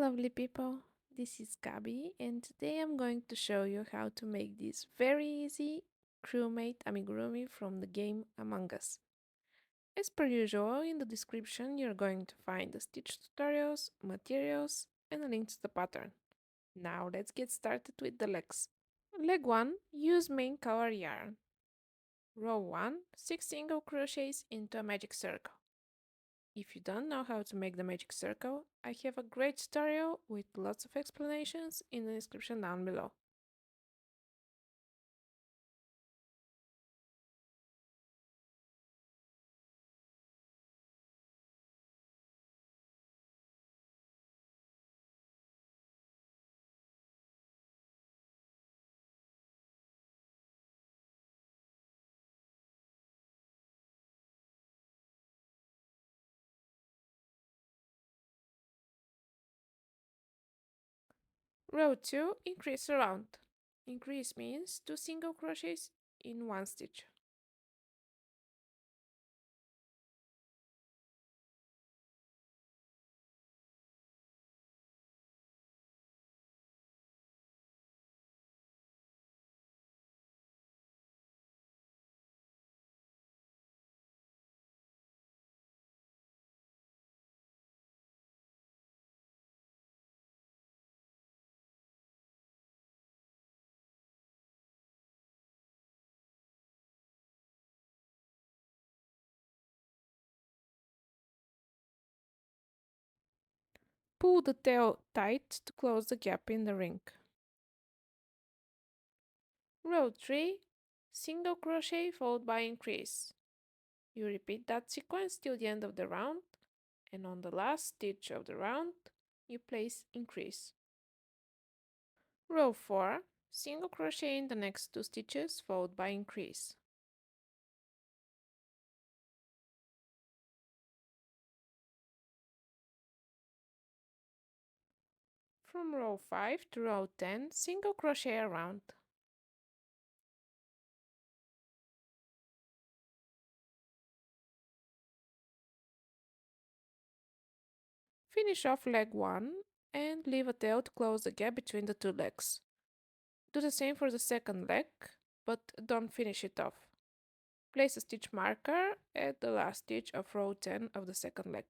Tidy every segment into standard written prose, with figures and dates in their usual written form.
lovely people, this is Gabi and today I'm going to show you how to make this very easy crewmate amigurumi from the game Among Us. As per usual, in the description you're going to find the stitch tutorials, materials and a link to the pattern. Now let's get started with the legs. Leg 1, use main color yarn. Row 1, 6 single crochets into a magic circle. If you don't know how to make the magic circle, I have a great tutorial with lots of explanations in the description down below. Row 2, increase around. Increase means 2 single crochets in one stitch. Pull the tail tight to close the gap in the ring. Row 3, single crochet followed by increase. You repeat that sequence till the end of the round, and on the last stitch of the round, you place increase. Row 4, single crochet in the next 2 stitches followed by increase. From row 5 to row 10, single crochet around. Finish off leg 1 and leave a tail to close the gap between the two legs. Do the same for the second leg, but don't finish it off. Place a stitch marker at the last stitch of row 10 of the second leg.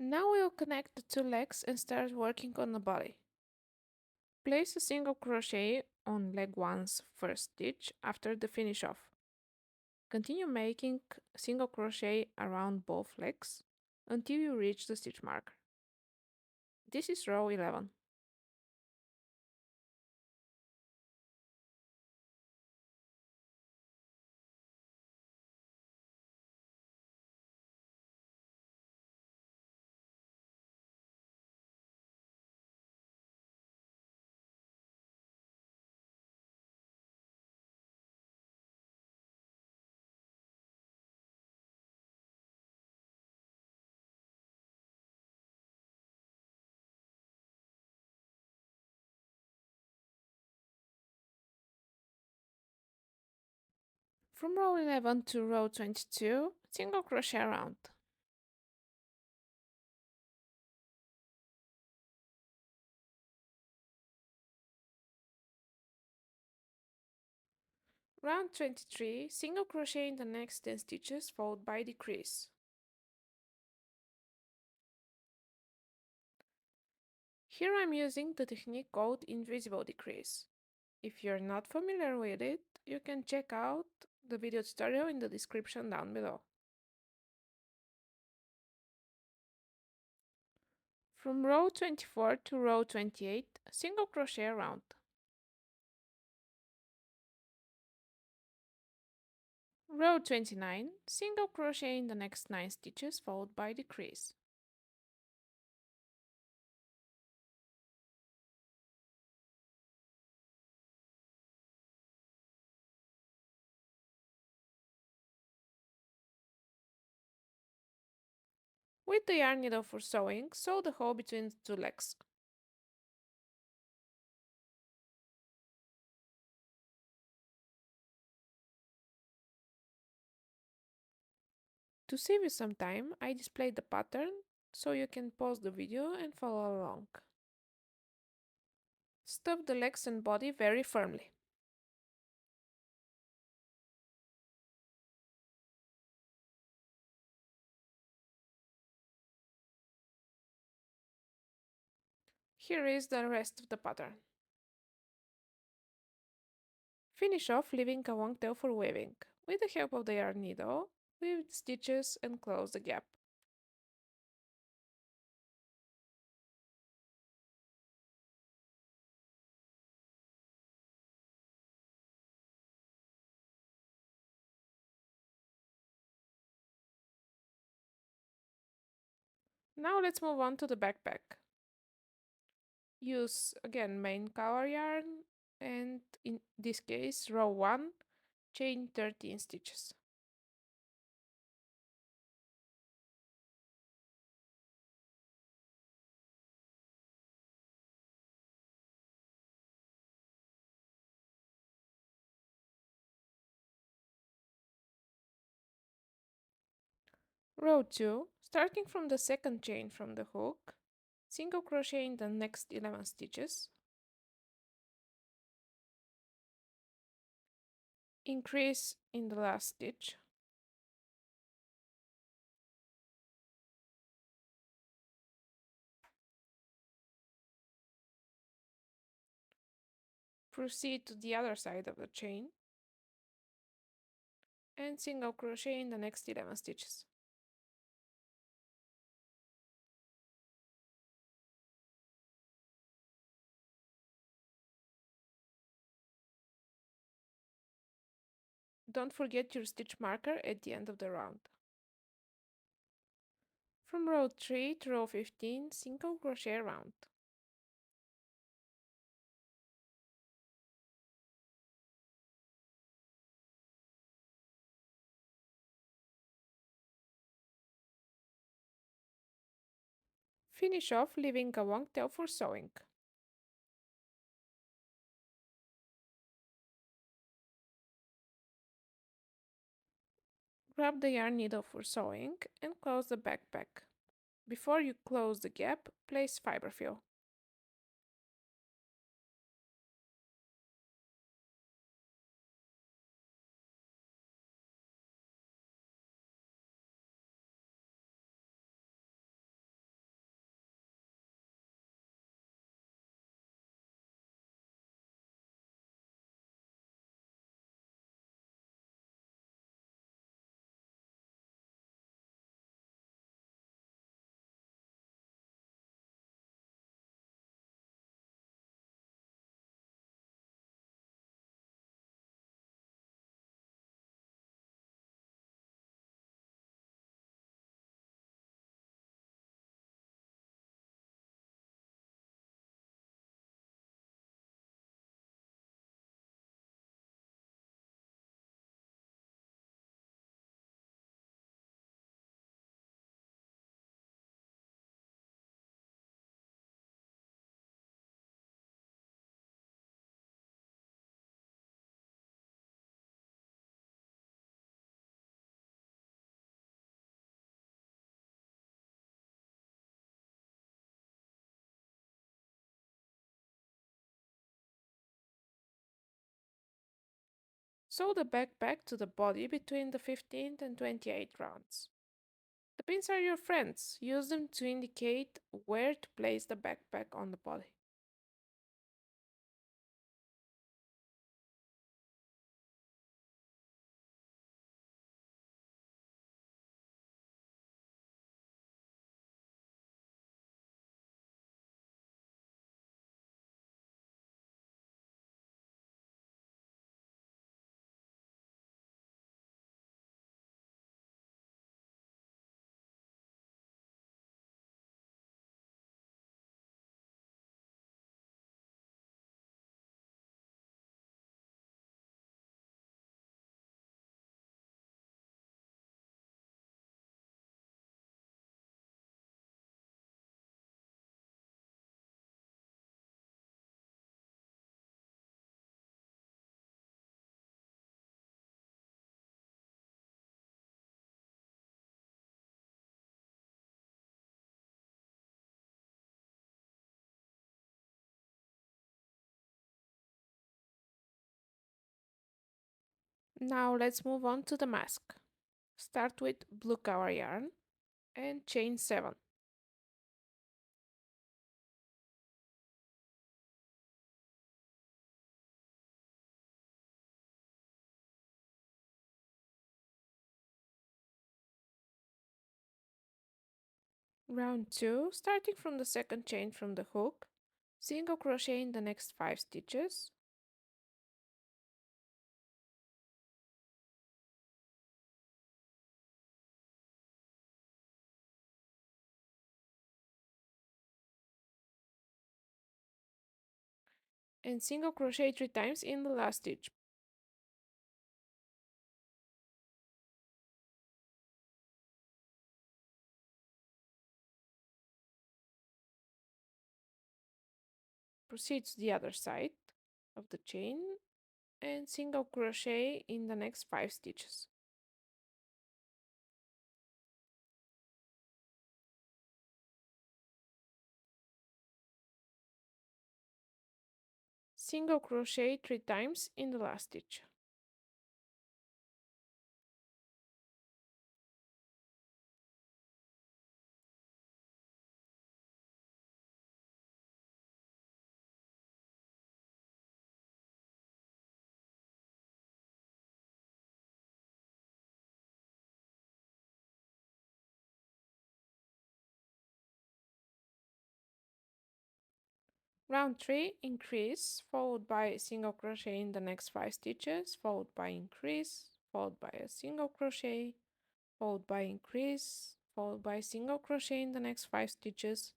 Now we'll connect the two legs and start working on the body. Place a single crochet on leg 1's first stitch after the finish off. Continue making single crochet around both legs until you reach the stitch marker. This is row 11. From row 11 to row 22, single crochet around. Round 23, single crochet in the next 10 stitches followed by decrease. Here I'm using the technique called invisible decrease. If you're not familiar with it, you can check out the video tutorial in the description down below. From row 24 to row 28, single crochet around. Row 29, single crochet in the next 9 stitches followed by decrease. With the yarn needle for sewing, sew the hole between the two legs. To save you some time, I displayed the pattern so you can pause the video and follow along. Stuff the legs and body very firmly. Here is the rest of the pattern. Finish off leaving a long tail for weaving. With the help of the yarn needle, weave the stitches and close the gap. Now let's move on to the backpack. Use again main color yarn and in this case row 1, chain 13 stitches. Row 2, starting from the second chain from the hook, single crochet in the next 11 stitches, increase in the last stitch, proceed to the other side of the chain, and single crochet in the next 11 stitches. Don't forget your stitch marker at the end of the round. From row 3 to row 15, single crochet around. Finish off leaving a long tail for sewing. Grab the yarn needle for sewing and close the backpack. Before you close the gap, place fiber fill. Sew the backpack to the body between the 15th and 28th rounds. The pins are your friends. Use them to indicate where to place the backpack on the body. Now let's move on to the mask. Start with blue color yarn and chain 7. Round 2, starting from the second chain from the hook, single crochet in the next 5 stitches, and single crochet 3 times in the last stitch. Proceed to the other side of the chain and single crochet in the next 5 stitches. Single crochet 3 times in the last stitch. Round 3, increase, followed by a single crochet in the next 5 stitches, followed by increase, followed by a single crochet, followed by increase, followed by single crochet in the next 5 stitches,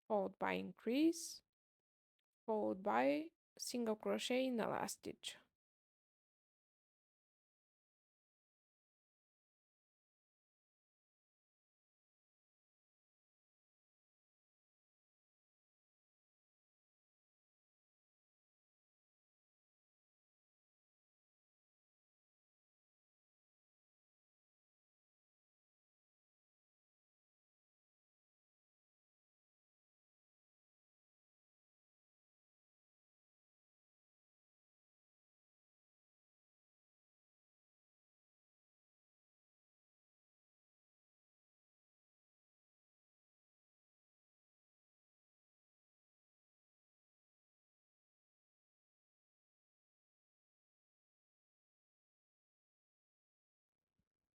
followed by increase, followed by single crochet in the last stitch.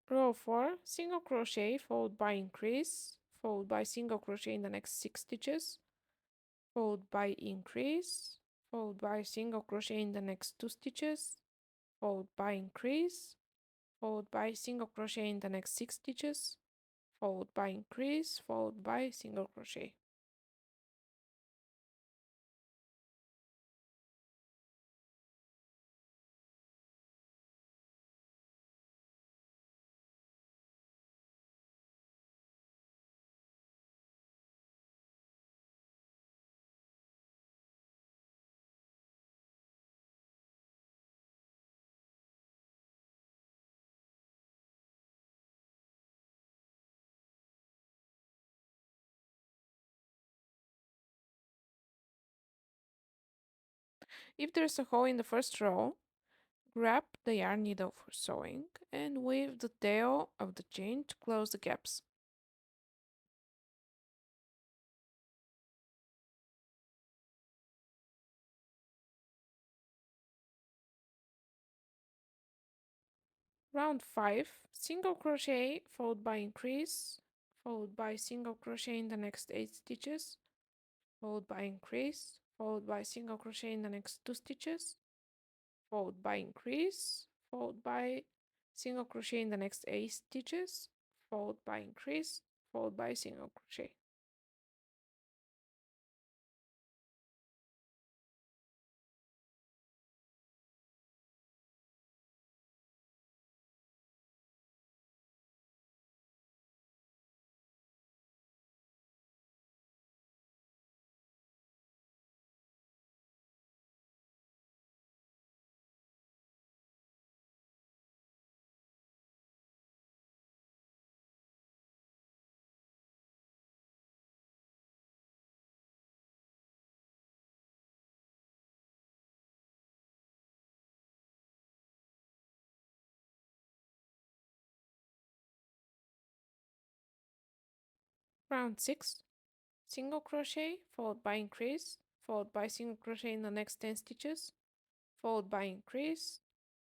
Row 4, single crochet, followed by increase, followed by single crochet in the next 6 stitches, followed by increase, followed by single crochet in the next 2 stitches, followed by increase, followed by single crochet in the next 6 stitches, followed by increase, followed by single crochet. If there's a hole in the first row, grab the yarn needle for sewing and weave the tail of the chain to close the gaps. Round 5, single crochet, followed by increase, followed by single crochet in the next 8 stitches, followed by increase, followed by single crochet in the next 2 stitches, followed by increase, followed by single crochet in the next 8 stitches, followed by increase, followed by single crochet. Round 6. Single crochet followed by increase, followed by single crochet in the next 10 stitches, followed by increase,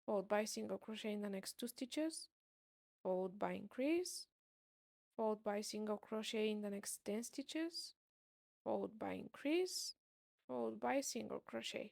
followed by single crochet in the next 2 stitches, followed by increase, followed by single crochet in the next 10 stitches, followed by increase, followed by single crochet.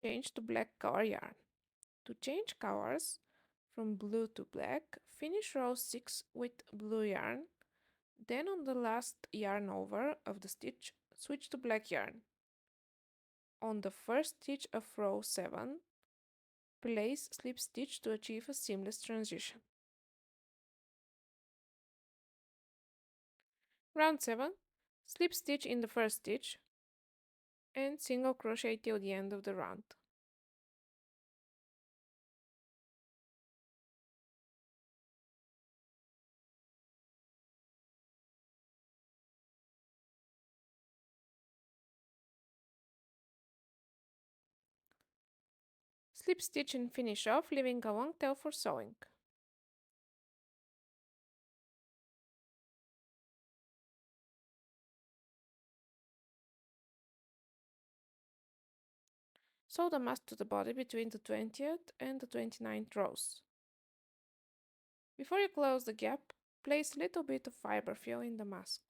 Change to black color yarn. To change colors from blue to black, finish row 6 with blue yarn, then on the last yarn over of the stitch, switch to black yarn. On the first stitch of row 7, place slip stitch to achieve a seamless transition. Round 7, slip stitch in the first stitch and single crochet till the end of the round. Slip stitch and finish off, leaving a long tail for sewing. Sew the mask to the body between the 20th and the 29th rows. Before you close the gap, place a little bit of fiber fill in the mask.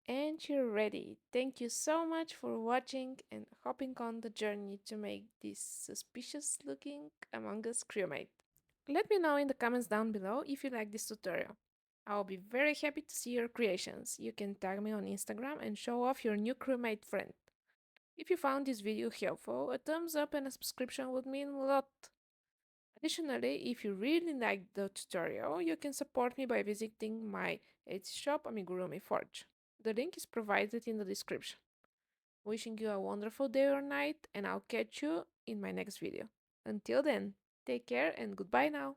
And you're ready. Thank you so much for watching and hopping on the journey to make this suspicious looking Among Us crewmate. Let me know in the comments down below if you like this tutorial. I'll be very happy to see your creations. You can tag me on Instagram and show off your new crewmate friend. If you found this video helpful, a thumbs up and a subscription would mean a lot. Additionally, if you really liked the tutorial, you can support me by visiting my Etsy shop Amigurumi Forge. The link is provided in the description. Wishing you a wonderful day or night, and I'll catch you in my next video. Until then, take care and goodbye now.